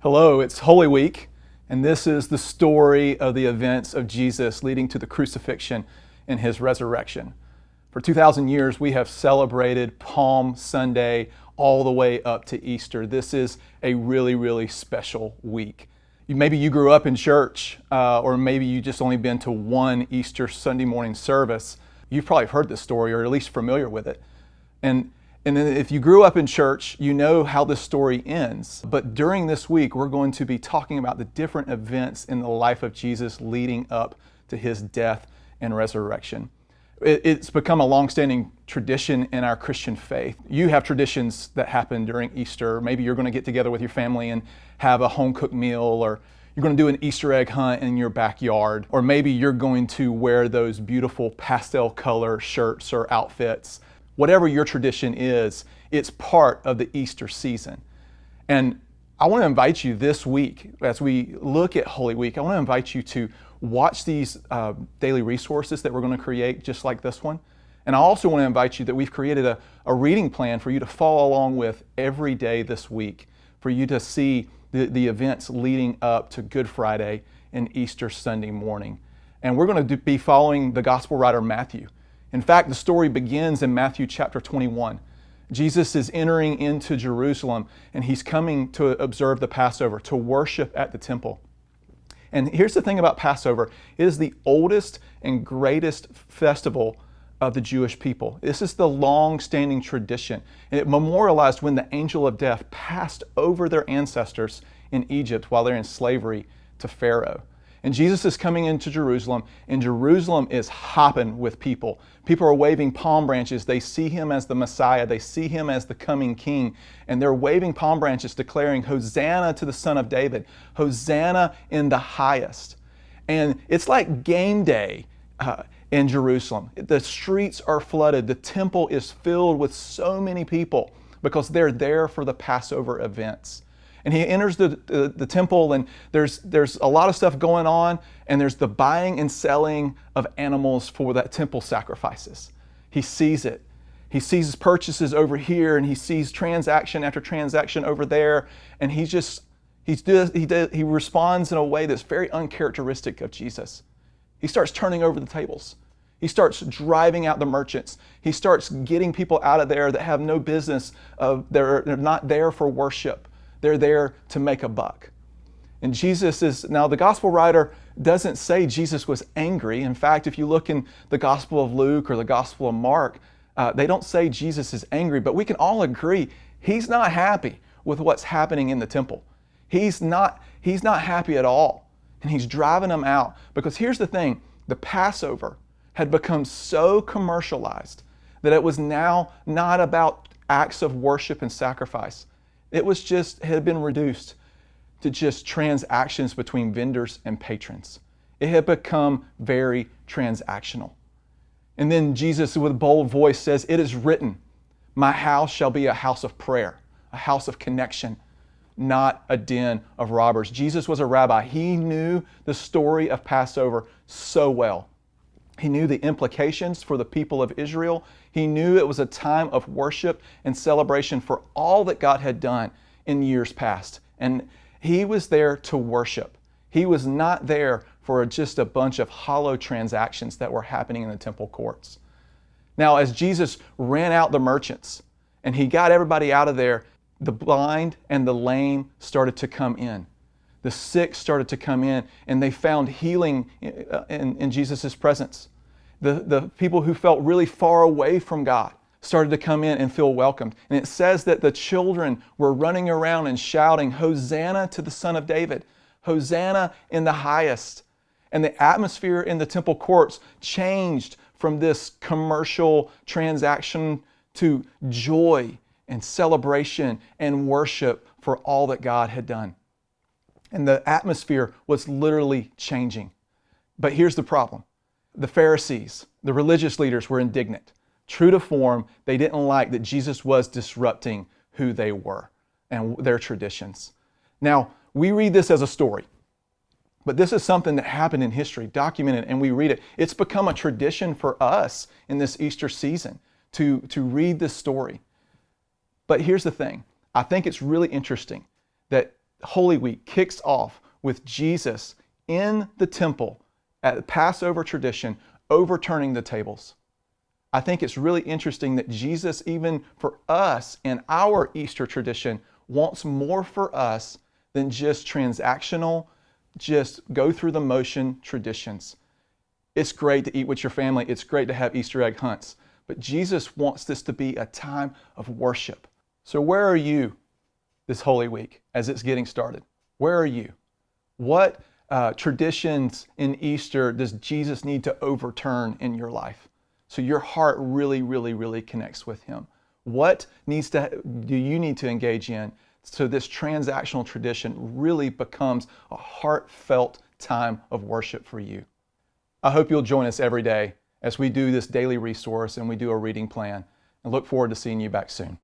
Hello, it's Holy Week, and this is the story of the events of Jesus leading to the crucifixion and his resurrection. For 2,000 years, we have celebrated Palm Sunday all the way up to Easter. This is a really, really special week. Maybe you grew up in church, or maybe you just only been to one Easter Sunday morning service. You've probably heard this story, or at least familiar with it. And then if you grew up in church, you know how this story ends. But during this week, we're going to be talking about the different events in the life of Jesus leading up to his death and resurrection. It's become a long-standing tradition in our Christian faith. You have traditions that happen during Easter. Maybe you're going to get together with your family and have a home-cooked meal, or you're going to do an Easter egg hunt in your backyard, or maybe you're going to wear those beautiful pastel color shirts or outfits. Whatever your tradition is, it's part of the Easter season. And I want to invite you this week, as we look at Holy Week, I want to invite you to watch these daily resources that we're going to create, just like this one. And I also want to invite you that we've created a reading plan for you to follow along with every day this week, for you to see the events leading up to Good Friday and Easter Sunday morning. And we're going to be following the gospel writer Matthew. In fact, the story begins in Matthew chapter 21. Jesus is entering into Jerusalem, and he's coming to observe the Passover, to worship at the temple. And here's the thing about Passover. It is the oldest and greatest festival of the Jewish people. This is the long-standing tradition. And it memorialized when the angel of death passed over their ancestors in Egypt while they're in slavery to Pharaoh. And Jesus is coming into Jerusalem, and Jerusalem is hopping with people. People are waving palm branches. They see him as the Messiah. They see him as the coming king. And they're waving palm branches, declaring, "Hosanna to the Son of David. Hosanna in the highest." And it's like game day in Jerusalem. The streets are flooded. The temple is filled with so many people because they're there for the Passover events. And he enters the temple, and there's a lot of stuff going on, and there's the buying and selling of animals for that temple sacrifices. He sees it. He sees purchases over here, and he sees transaction after transaction over there, and he responds in a way that's very uncharacteristic of Jesus. He starts turning over the tables. He starts driving out the merchants. He starts getting people out of there that have no business. They're not there for worship. They're there to make a buck. And now the gospel writer doesn't say Jesus was angry. In fact, if you look in the Gospel of Luke or the Gospel of Mark, they don't say Jesus is angry, but we can all agree he's not happy with what's happening in the temple. He's not happy at all. And he's driving them out, because here's the thing, the Passover had become so commercialized that it was now not about acts of worship and sacrifice. It had been reduced to just transactions between vendors and patrons. It had become very transactional. And then Jesus, with a bold voice, says, "It is written, my house shall be a house of prayer, a house of connection, not a den of robbers." Jesus was a rabbi. He knew the story of Passover so well. He knew the implications for the people of Israel. He knew it was a time of worship and celebration for all that God had done in years past. And he was there to worship. He was not there for just a bunch of hollow transactions that were happening in the temple courts. Now, as Jesus ran out the merchants and he got everybody out of there, the blind and the lame started to come in. The sick started to come in, and they found healing in Jesus' presence. The people who felt really far away from God started to come in and feel welcomed. And it says that the children were running around and shouting, "Hosanna to the Son of David. Hosanna in the highest." And the atmosphere in the temple courts changed from this commercial transaction to joy and celebration and worship for all that God had done. And the atmosphere was literally changing. But here's the problem. The Pharisees, the religious leaders, were indignant. True to form, they didn't like that Jesus was disrupting who they were and their traditions. Now, we read this as a story, but this is something that happened in history, documented, and we read it. It's become a tradition for us in this Easter season to read this story. But here's the thing. I think it's really interesting that Holy Week kicks off with Jesus in the temple at the Passover tradition, overturning the tables. I think it's really interesting that Jesus, even for us in our Easter tradition, wants more for us than just transactional, just go through the motion traditions. It's great to eat with your family. It's great to have Easter egg hunts. But Jesus wants this to be a time of worship. So where are you this Holy Week as it's getting started? Where are you? What traditions in Easter does Jesus need to overturn in your life so your heart really connects with Him? What do you need to engage in so this transactional tradition really becomes a heartfelt time of worship for you? I hope you'll join us every day as we do this daily resource and we do a reading plan, and look forward to seeing you back soon.